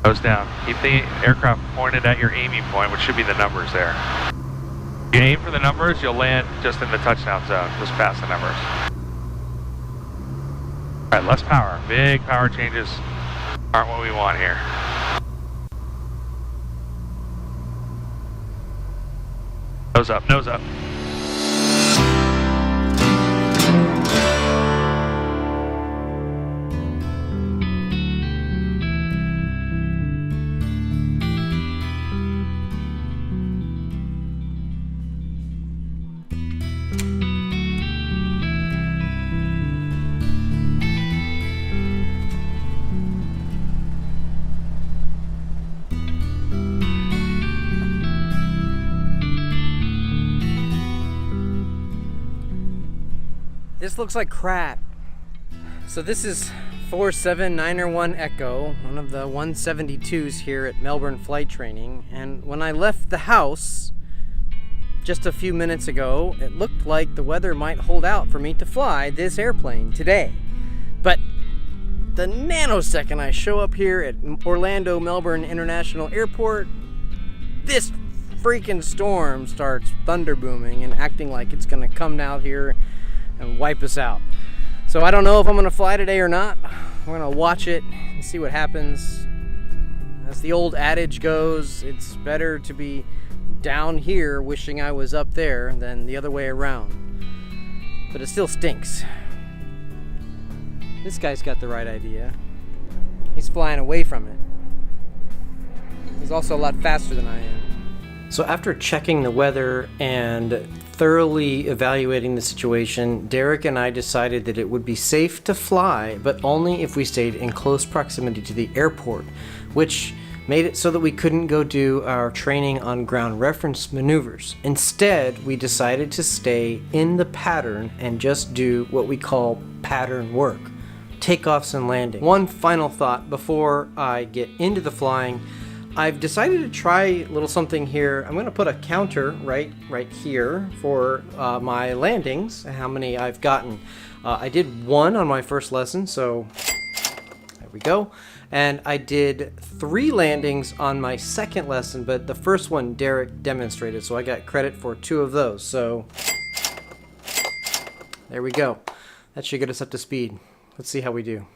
Nose down. Keep the aircraft pointed at your aiming point, which should be the numbers there. If you aim for the numbers, you'll land just in the touchdown zone, just past the numbers. Alright, less power. Big power changes aren't what we want here. Nose up, nose up. This looks like crap. So this is 47901 Echo, one of the 172s here at Melbourne Flight Training. And when I left the house just a few minutes ago, it looked like the weather might hold out for me to fly this airplane today. But the nanosecond I show up here at Orlando Melbourne International Airport, this freaking storm starts thunder booming and acting like it's gonna come out here and wipe us out. So I don't know if I'm gonna fly today or not. We're gonna watch it and see what happens. As the old adage goes, it's better to be down here wishing I was up there than the other way around. But it still stinks. This guy's got the right idea. He's flying away from it. He's also a lot faster than I am. So after checking the weather and thoroughly evaluating the situation, Derek and I decided that it would be safe to fly, but only if we stayed in close proximity to the airport, which made it so that we couldn't go do our training on ground reference maneuvers. Instead, we decided to stay in the pattern and just do what we call pattern work, takeoffs and landings. One final thought before I get into the flying. I've decided to try a little something here. I'm going to put a counter right here for my landings, how many I've gotten. I did one on my first lesson, so there we go. And I did 3 landings on my second lesson, but the first one Derek demonstrated, so I got credit for 2 of those. So there we go. That should get us up to speed. Let's see how we do.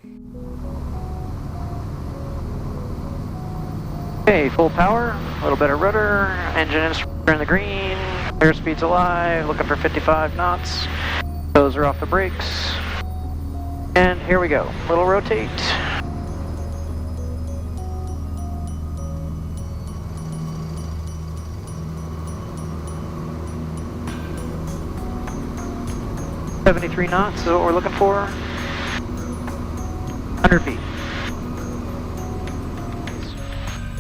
Okay, full power, a little bit of rudder, engine instructor in the green, airspeed's alive, looking for 55 knots. Those are off the brakes. And here we go, little rotate. .73 knots is what we're looking for. 100 feet.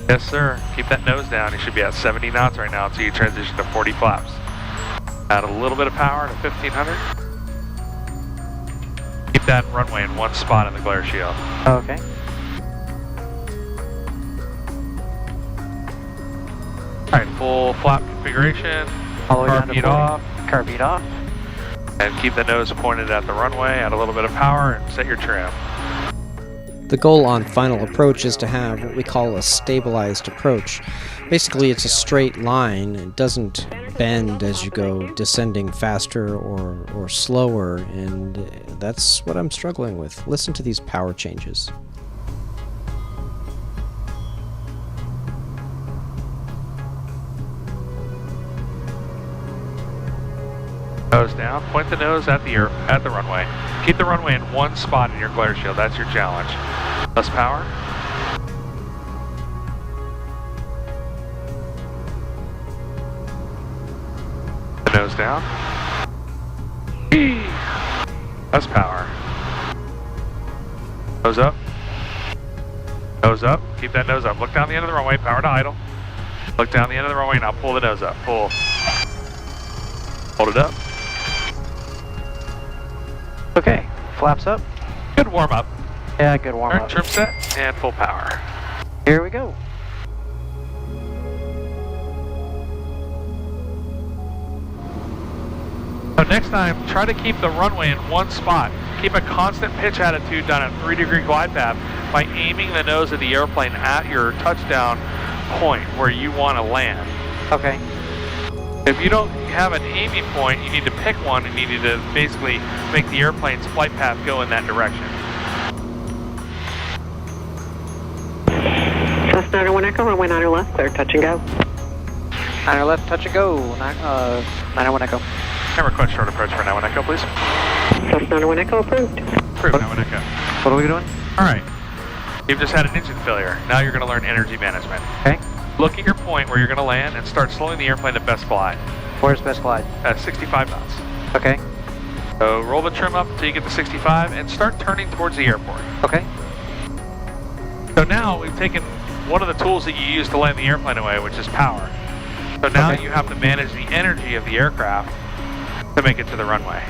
Yes, sir. Keep that nose down. You should be at 70 knots right now until you transition to 40 flaps. Add a little bit of power to 1500. Keep that runway in one spot in the glare shield. Okay. Alright, full flap configuration. All the way down Carb to beat 40. off. Carb beat off. And keep the nose pointed at the runway. Add a little bit of power and set your trim. The goal on final approach is to have what we call a stabilized approach. Basically, it's a straight line. It doesn't bend as you go descending faster or slower, and that's what I'm struggling with. Listen to these power changes. Nose down. Point the nose at the runway. Keep the runway in one spot in your glare shield. That's your challenge. Less power. The nose down. Less power. Nose up. Nose up. Keep that nose up. Look down the end of the runway. Power to idle. Look down the end of the runway. Now pull the nose up. Pull. Hold it up. Okay, flaps up. Good warm up. Yeah, good warm up. Trim set and full power. Here we go. So next time, try to keep the runway in one spot. Keep a constant pitch attitude down a 3-degree glide path by aiming the nose of the airplane at your touchdown point where you want to land. Okay. If you don't have an aiming point, you need to pick one and you need to basically make the airplane's flight path go in that direction. Cessna 901 Echo, runway 90 left, clear, touch and go. 90 left, touch and go. 901 Echo. And request short approach for 91 Echo, please. Cessna 901 Echo approved. Approved, 91 Echo. What are we doing? All right. You've just had an engine failure. Now you're going to learn energy management. Okay. Look at your point where you're going to land and start slowing the airplane to best glide. Where's best glide? At 65 knots. Okay. So roll the trim up until you get to 65 and start turning towards the airport. Okay. So now we've taken one of the tools that you use to land the airplane away, which is power. So now you have to manage the energy of the aircraft to make it to the runway.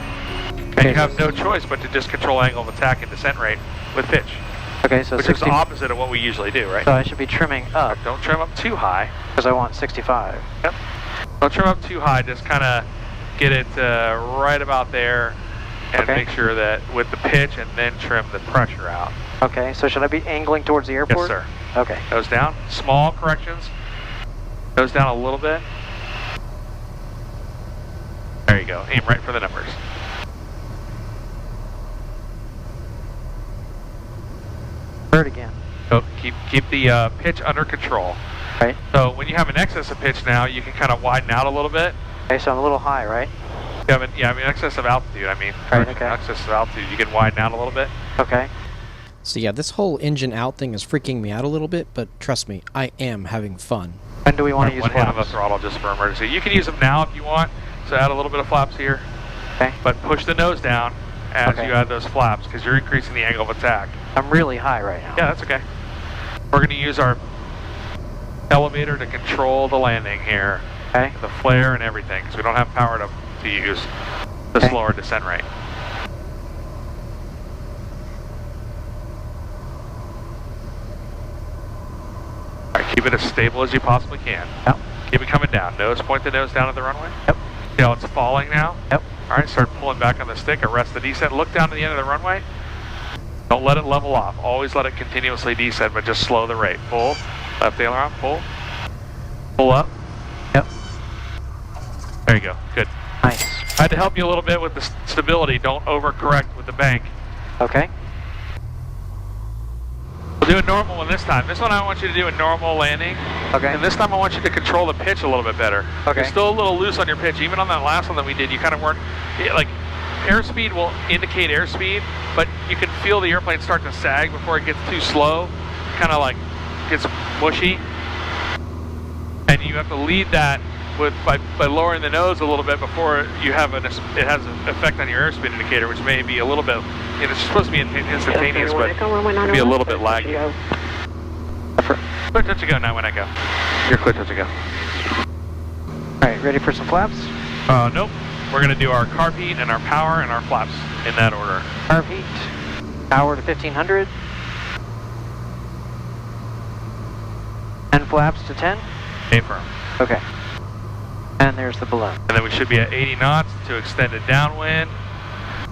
And you have no choice but to just control angle of attack and descent rate with pitch. Okay, so which 60, is the opposite of what we usually do, right? So I should be trimming up. Don't trim up too high. Because I want 65. Yep. Don't trim up too high, just kind of get it right about there and make sure that with the pitch and then trim the pressure out. Okay, so should I be angling towards the airport? Yes, sir. Okay. Nose down. Small corrections. Nose down a little bit. There you go. Aim right for the numbers. Third again. So keep the pitch under control. Right. So when you have an excess of pitch now, you can kind of widen out a little bit. Okay, so I'm a little high, right? Excess of altitude, Right, okay. Excess of altitude, you can widen out a little bit. Okay. So yeah, this whole engine out thing is freaking me out a little bit, but trust me, I am having fun. When do we want to use one hand on flaps? the throttle just for emergency. You can use them now if you want, so add a little bit of flaps here. Okay. But push the nose down as you add those flaps, because you're increasing the angle of attack. I'm really high right now. Yeah, that's okay. We're going to use our elevator to control the landing here. Okay. The flare and everything, because we don't have power to use the slower descent rate. All right, keep it as stable as you possibly can. Yep. Keep it coming down. Point the nose down at the runway. Yep. See how it's falling now? Yep. All right, start pulling back on the stick, arrest the descent. Look down to the end of the runway. Don't let it level off. Always let it continuously descend, but just slow the rate. Pull, left aileron, pull. Pull up. Yep. There you go, good. Nice. I had to help you a little bit with the stability. Don't overcorrect with the bank. Okay. We'll do a normal one this time. This one I want you to do a normal landing. Okay. And this time I want you to control the pitch a little bit better. Okay. You're still a little loose on your pitch. Even on that last one that we did, you kind of weren't, like, airspeed will indicate airspeed, but you can feel the airplane start to sag before it gets too slow. Kind of like gets mushy. And you have to lead that by lowering the nose a little bit before you have it has an effect on your airspeed indicator, which may be a little bit, it's supposed to be instantaneous, but it can be a little bit laggy. Clear touch and go now when I go. You're clear touch and go. Alright, ready for some flaps? Nope. We're going to do our carb heat and our power and our flaps in that order. Carb heat, power to 1500, and flaps to 10? A firm. Okay. And there's the balloon. And then we should be at 80 knots to extended downwind.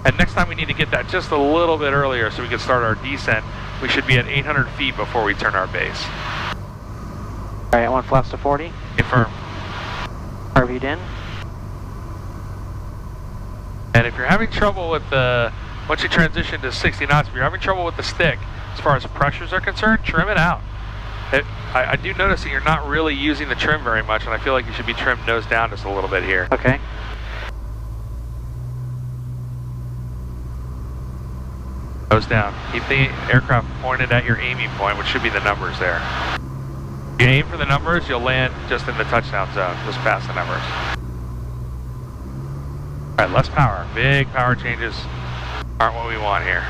And next time we need to get that just a little bit earlier so we can start our descent. We should be at 800 feet before we turn our base. Alright, I want flaps to 40. A firm. Carb heat in. And if you're having trouble with once you transition to 60 knots, if you're having trouble with the stick, as far as pressures are concerned, trim it out. I do notice that you're not really using the trim very much, and I feel like you should be trimmed nose down just a little bit here. Okay. Nose down. Keep the aircraft pointed at your aiming point, which should be the numbers there. If you aim for the numbers, you'll land just in the touchdown zone, just past the numbers. All right, less power. Big power changes aren't what we want here.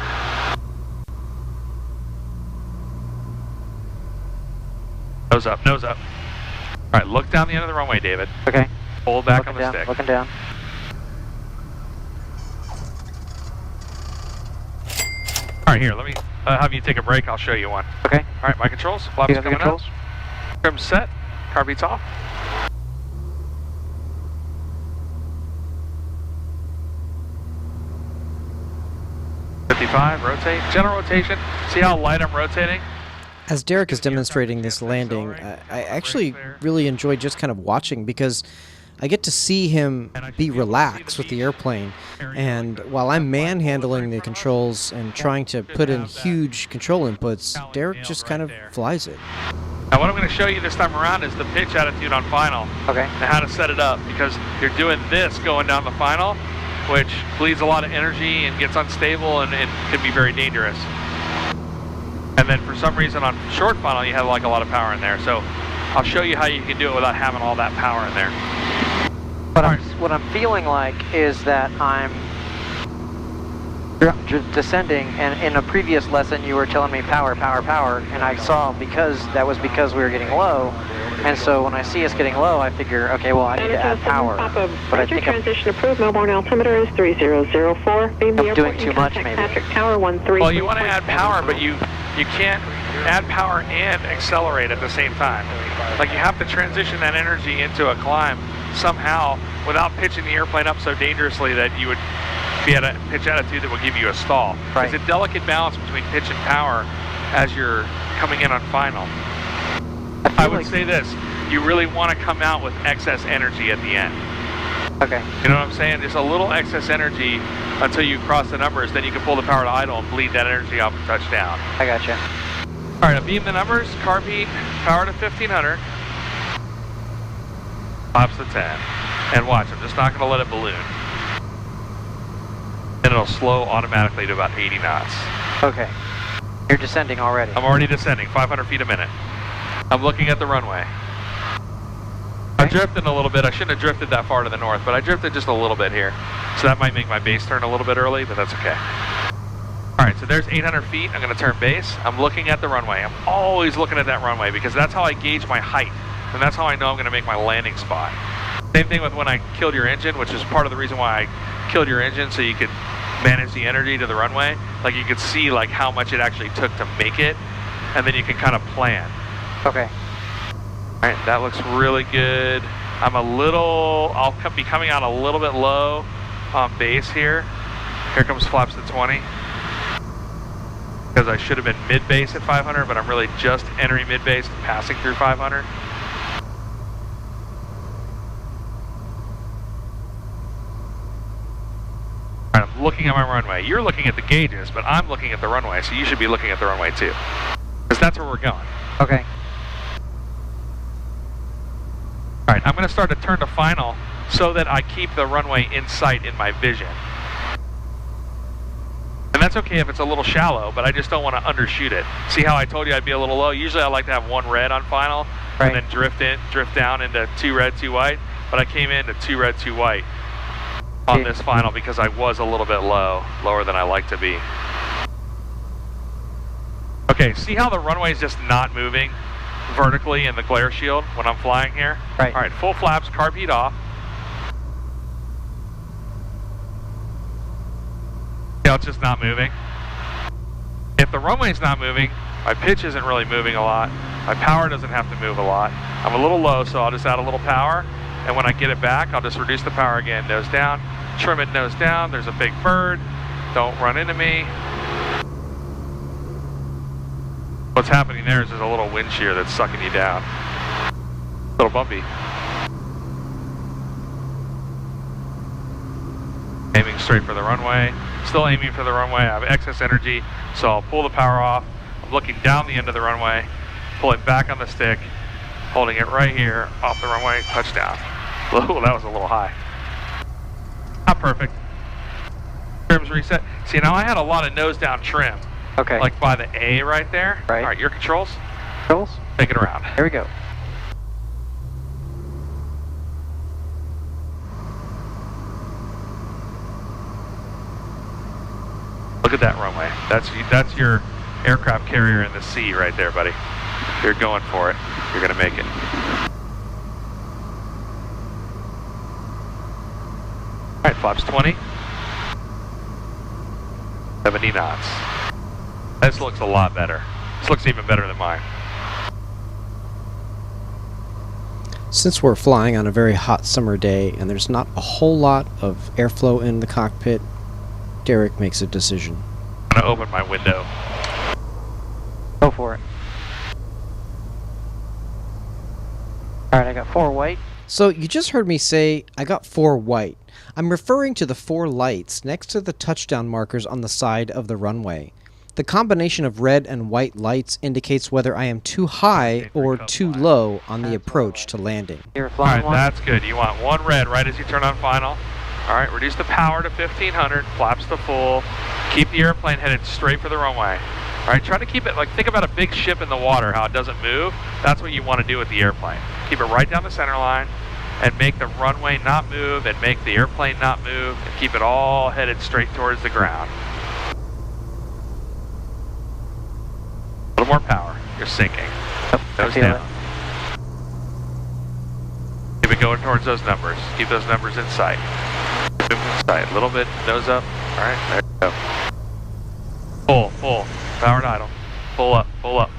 Nose up, nose up. All right, look down the end of the runway, David. Okay. Pull back looking on the down, stick. Looking down. All right, here, let me have you take a break. I'll show you one. Okay. All right, my controls. Do Flaps you have the coming controls? up. Trim set. Car beats off. 55, rotate. General rotation. See how light I'm rotating? As Derek is demonstrating this landing, I actually really enjoy just kind of watching because I get to see him be relaxed with the airplane. And while I'm manhandling the controls and trying to put in huge control inputs, Derek just kind of flies it. Now what I'm going to show you this time around is the pitch attitude on final. Okay. And how to set it up, because you're doing this going down the final, which bleeds a lot of energy and gets unstable and can be very dangerous. And then for some reason on short final you have like a lot of power in there. So I'll show you how you can do it without having all that power in there. What I'm feeling like is that I'm descending, and in a previous lesson you were telling me power, power, power, and I saw that was because we were getting low, and so when I see us getting low, I figure, okay, well I need to add power. But I think transition approved. Melbourne altimeter is 3004. Beam the I'm doing airport too and much, contact maybe. Patrick Tower 13. Well, you want to add power, but you can't add power and accelerate at the same time. Like you have to transition that energy into a climb somehow without pitching the airplane up so dangerously that you would be at a pitch attitude that will give you a stall. Right. It's a delicate balance between pitch and power as you're coming in on final. I would say this, you really want to come out with excess energy at the end. Okay. You know what I'm saying? Just a little excess energy until you cross the numbers, then you can pull the power to idle and bleed that energy off and touch down. I gotcha. All right, I'll beam the numbers, carb heat, power to 1500. Flaps to 10. And watch, I'm just not going to let it balloon. Then it'll slow automatically to about 80 knots. Okay. You're descending already. I'm already descending, 500 feet a minute. I'm looking at the runway. I'm drifting a little bit. I shouldn't have drifted that far to the north, but I drifted just a little bit here. So that might make my base turn a little bit early, but that's okay. All right, so there's 800 feet. I'm going to turn base. I'm looking at the runway. I'm always looking at that runway because that's how I gauge my height. And that's how I know I'm going to make my landing spot. Same thing with when I killed your engine, which is part of the reason why I killed your engine, so you could manage the energy to the runway. Like you could see like how much it actually took to make it, and then you can kind of plan. Okay. All right, that looks really good. I'll be coming out a little bit low on base here. Here comes flaps to 20. Because I should have been mid-base at 500, but I'm really just entering mid-base and passing through 500. All right, I'm looking at my runway. You're looking at the gauges, but I'm looking at the runway, so you should be looking at the runway too. Because that's where we're going. Okay. All right, I'm going to start to turn to final so that I keep the runway in sight in my vision. And that's okay if it's a little shallow, but I just don't want to undershoot it. See how I told you I'd be a little low? Usually I like to have one red on final, right, and then drift down into 2 red, 2 white. But I came into 2 red, 2 white on this final because I was a little bit lower than I like to be. Okay, see how the runway is just not moving vertically in the glare shield when I'm flying here? Right. All right, full flaps, carb heat off. Yeah, it's just not moving. If the runway's not moving, my pitch isn't really moving a lot. My power doesn't have to move a lot. I'm a little low, so I'll just add a little power. And when I get it back, I'll just reduce the power again. Nose down, trim it nose down. There's a big bird. Don't run into me. What's happening there is there's a little wind shear that's sucking you down. A little bumpy. Aiming straight for the runway. Still aiming for the runway. I have excess energy, so I'll pull the power off. I'm looking down the end of the runway, pull it back on the stick, holding it right here, off the runway, touchdown. Whoa, that was a little high. Not perfect. Trim's reset. See, now I had a lot of nose down trim. Okay. Like by the A right there. Right. All right, your controls. Controls? Take it around. Here we go. Look at that runway. That's your aircraft carrier in the sea right there, buddy. You're going for it. You're going to make it. All right, flaps 20. 70 knots. This looks a lot better. This looks even better than mine. Since we're flying on a very hot summer day and there's not a whole lot of airflow in the cockpit, Derek makes a decision. I'm gonna open my window. Go for it. Alright, I got 4 white. So you just heard me say I got 4 white. I'm referring to the 4 lights next to the touchdown markers on the side of the runway. The combination of red and white lights indicates whether I am too high or too low on the approach to landing. You're flying Alright, that's good. You want 1 red right as you turn on final. Alright, reduce the power to 1500, flaps to full. Keep the airplane headed straight for the runway. Alright, try to keep it, like, think about a big ship in the water, how it doesn't move. That's what you want to do with the airplane. Keep it right down the center line and make the runway not move and make the airplane not move and keep it all headed straight towards the ground. A little more power. You're sinking. Nose down. Keep it going towards those numbers. Keep those numbers in sight. Move in sight. A little bit. Nose up. Alright, there you go. Full, full. Powered idle. Pull up, pull up.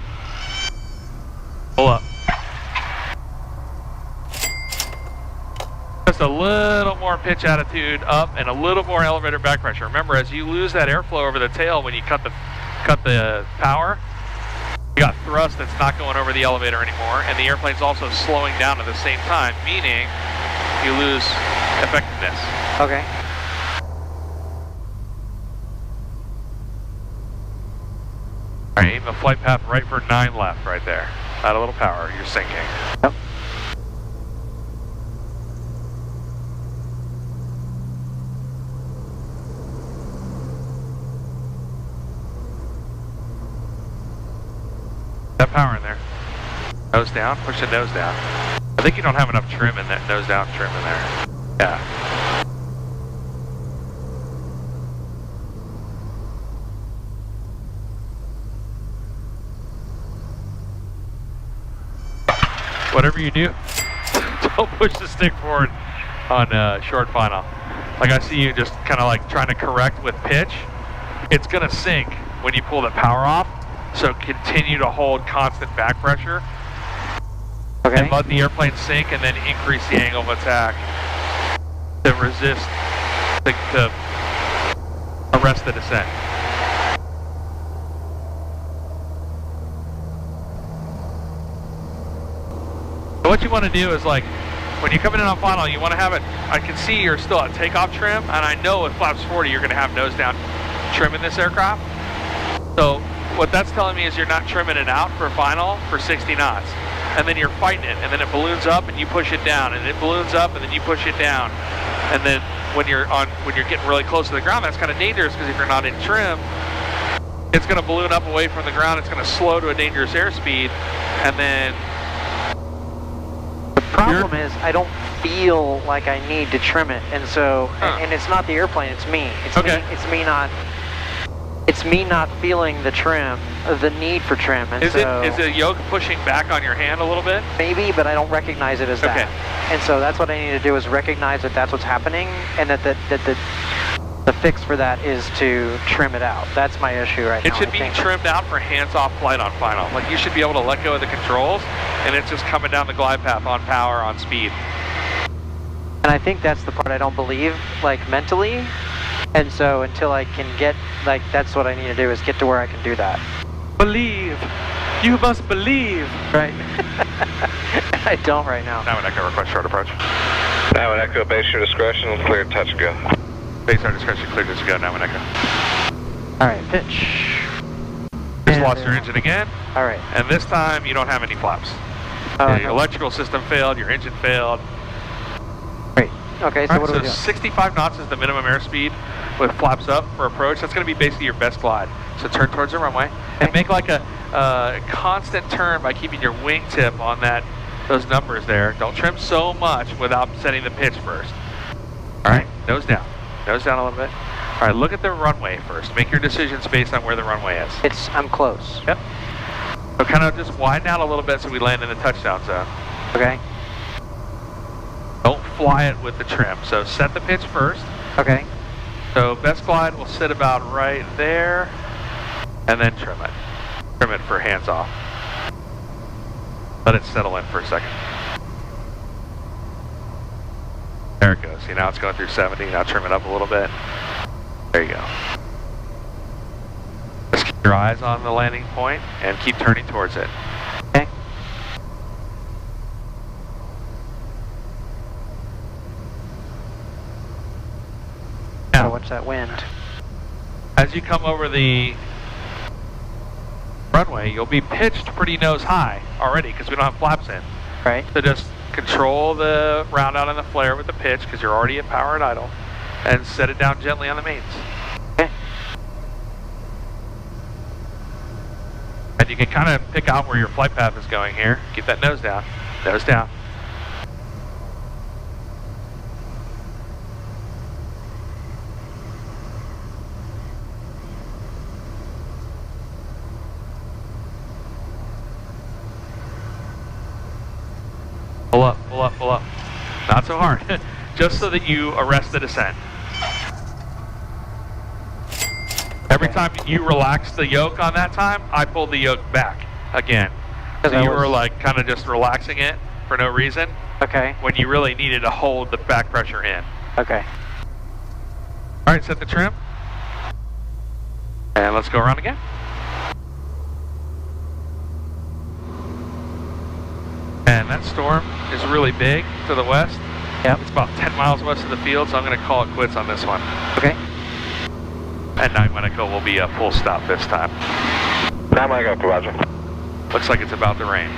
Pull up. Just a little more pitch attitude up and a little more elevator back pressure. Remember, as you lose that airflow over the tail when you cut the power, you got thrust that's not going over the elevator anymore, and the airplane's also slowing down at the same time, meaning you lose effectiveness. Okay. Alright, aim the flight path right for 9 left right there. Add a little power, you're sinking. Yep. That power in there. Nose down, push the nose down. I think you don't have enough trim in that nose down trim in there. Yeah. Whatever you do, don't push the stick forward on short final. Like I see you just kind of like trying to correct with pitch. It's gonna sink when you pull the power off. So continue to hold constant back pressure. Okay. And let the airplane sink and then increase the angle of attack to resist, to arrest the descent. So what you want to do is, like, when you're coming in on final, you want to have it, I can see you're still at takeoff trim, and I know with flaps 40 you're going to have nose down trim in this aircraft. So what that's telling me is you're not trimming it out for final for 60 knots. And then you're fighting it, and then it balloons up and you push it down, and it balloons up and then you push it down. And then when you're getting really close to the ground, that's kind of dangerous, because if you're not in trim, it's going to balloon up away from the ground, it's going to slow to a dangerous airspeed, and then problem is I don't feel like I need to trim it, and so and it's not the airplane, it's me. It's okay. It's me not feeling the trim, the need for trim. And is the yoke pushing back on your hand a little bit? Maybe, but I don't recognize it as that. And so that's what I need to do, is recognize that that's what's happening, and that the fix for that is to trim it out. That's my issue right now. It should be trimmed out for hands-off flight on final. Like, you should be able to let go of the controls, and it's just coming down the glide path on power, on speed. And I think that's the part I don't believe, like, mentally. And so until I can get, like, that's what I need to do, is get to where I can do that. Believe. You must believe. Right. I don't right now. Now Echo, request short approach. Now Echo, base your discretion, clear touch go. Base our discretion, clear to go, now Echo. Alright, pitch. Just lost your engine again. Alright. And this time you don't have any flaps. Your electrical system failed, your engine failed. Great. Okay, so what do we do? 65 knots is the minimum airspeed with flaps up for approach. That's going to be basically your best glide. So turn towards the runway and make like a constant turn by keeping your wingtip on those numbers there. Don't trim so much without setting the pitch first. All right, nose down. Nose down a little bit. All right, look at the runway first. Make your decisions based on where the runway is. I'm close. Yep. So kind of just widen out a little bit so we land in the touchdown zone. Okay. Don't fly it with the trim. So set the pitch first. Okay. So best glide will sit about right there, and then trim it. Trim it for hands off. Let it settle in for a second. There it goes. See, now it's going through 70. Now trim it up a little bit. There you go. Your eyes on the landing point and keep turning towards it. Okay. Now, Watch that wind. as you come over the runway, you'll be pitched pretty nose high already because we don't have flaps in. Right. So just control the round out and the flare with the pitch because you're already at power and idle, and set it down gently on the mains. Okay. And you can kind of pick out where your flight path is going here. Keep that nose down. Nose down. Pull up, pull up, pull up. Not so hard. Just so that you arrest the descent. Every time you relax the yoke on that time, I pulled the yoke back again. So you were like kind of just relaxing it for no reason. Okay. When you really needed to hold the back pressure in. Okay. All right, set the trim. And let's go around again. And that storm is really big to the west. Yep. It's about 10 miles west of the field, so I'm going to call it quits on this one. Okay. And 9 Monaco will be a full stop this time. 9 Monaco, roger. Looks like it's about to rain.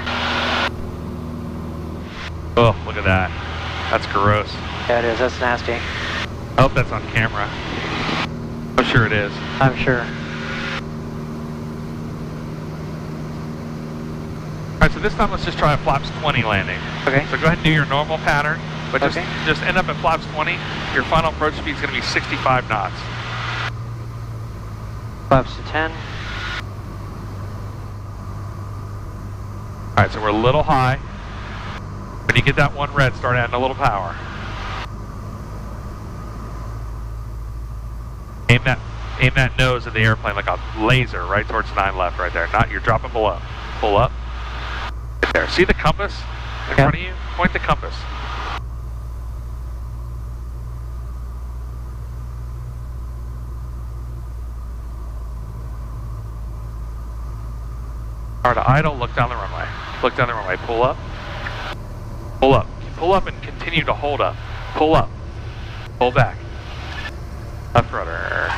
Oh, look at that. That's gross. Yeah, it is. That's nasty. I hope that's on camera. I'm sure it is. I'm sure. Alright, so this time let's just try a flaps 20 landing. Okay. So go ahead and do your normal pattern, but just, Okay. just end up at flaps 20. Your final approach speed is going to be 65 knots. Flaps to 10. Alright, so we're a little high. When you get that one red, start adding a little power. Aim that nose of the airplane like a laser right towards 9 left right there. Not, you're dropping below. Pull up. Right there. See the compass in front of you? Point the compass. Alright, idle, look down the runway. Look down the runway. Pull up. Pull up. Pull up and continue to hold up. Pull up. Pull back. Left rudder.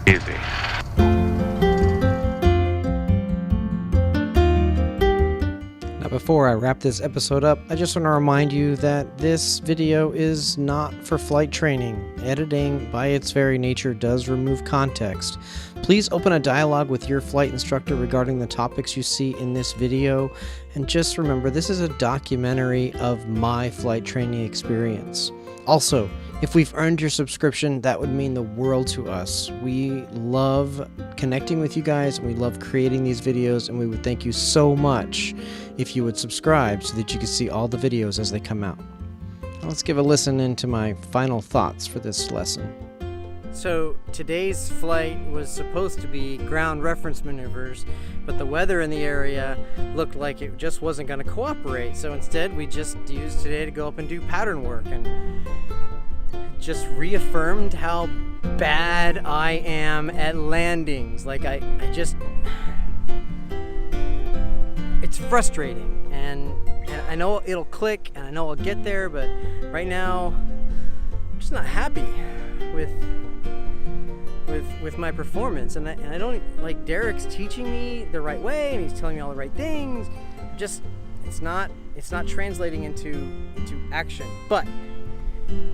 Easy. Now, before I wrap this episode up, I just want to remind you that this video is not for flight training. Editing, by its very nature, does remove context. Please open a dialogue with your flight instructor regarding the topics you see in this video, and just remember, this is a documentary of my flight training experience. Also, if we've earned your subscription, that would mean the world to us. We love connecting with you guys, and we love creating these videos, and we would thank you so much if you would subscribe so that you can see all the videos as they come out. Now let's give a listen into my final thoughts for this lesson. So today's flight was supposed to be ground reference maneuvers, but the weather in the area looked like it just wasn't going to cooperate. So instead we just used today to go up and do pattern work, and just reaffirmed how bad I am at landings. Like I just, it's frustrating, and I know it'll click and I know I'll get there, but right now I'm just not happy with my performance, and I don't, like, Derek's teaching me the right way and he's telling me all the right things. Just it's not translating into action. But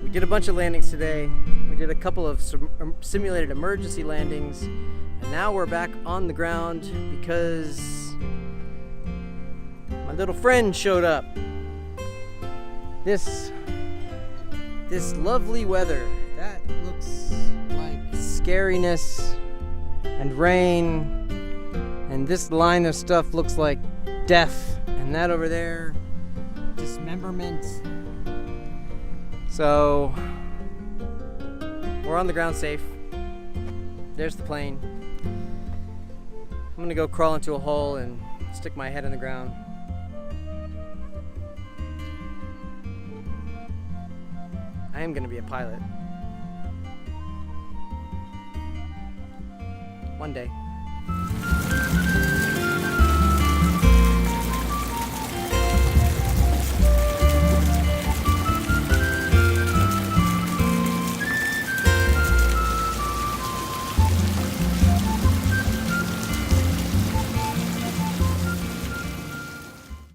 we did a bunch of landings today. We did a couple of simulated emergency landings, and now we're back on the ground because my little friend showed up. This lovely weather that looks like scariness and rain, and this line of stuff looks like death, and that over there, dismemberment. So we're on the ground safe. There's the plane. I'm gonna go crawl into a hole and stick my head in the ground. I am gonna be a pilot. One day.